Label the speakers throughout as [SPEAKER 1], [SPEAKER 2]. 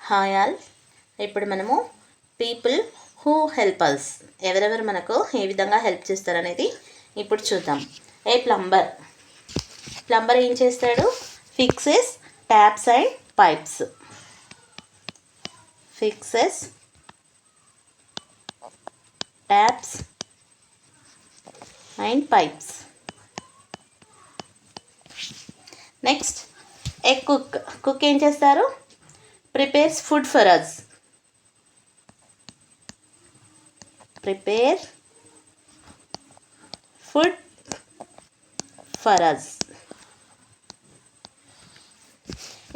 [SPEAKER 1] Hi all. ఇప్పుడు మనము people who help us, ఎవరెవరు మనకు ఏ విధంగా హెల్ప్ చేస్తారనేది ఇప్పుడు చూద్దాం. ప్లంబర్ ఏం చేస్తాడు? Fixes taps and pipes. Fixes taps and pipes. Next A cook ఏం చేస్తారు? Prepares food for us. Prepare food for us.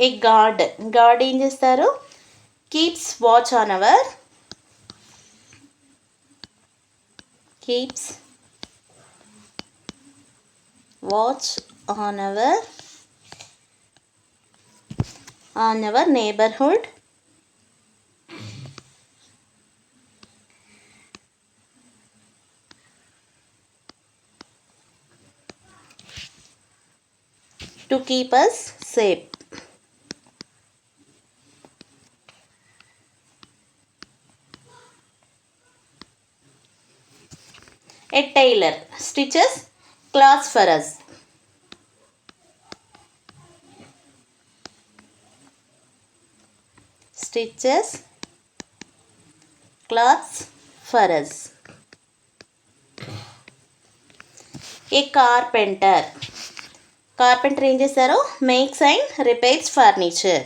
[SPEAKER 1] A guard ఏం చేస్తారు? keeps watch on our neighborhood to keep us safe. A tailor stitches clothes for us. Stitches cloths for us. A carpenter ఏం చేస్తారు? Makes and repairs furniture.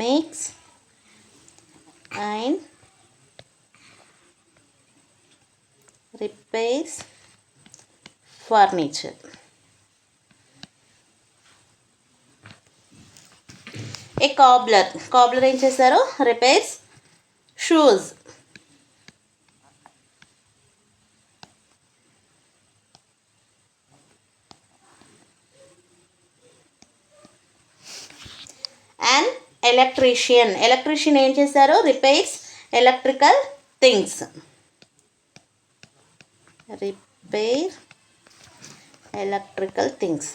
[SPEAKER 1] Makes and repairs furniture. A cobbler ఏం చేస్తారు? Repairs shoes. And electrician ఏం చేస్తారు? Repairs electrical things. Repair electrical things.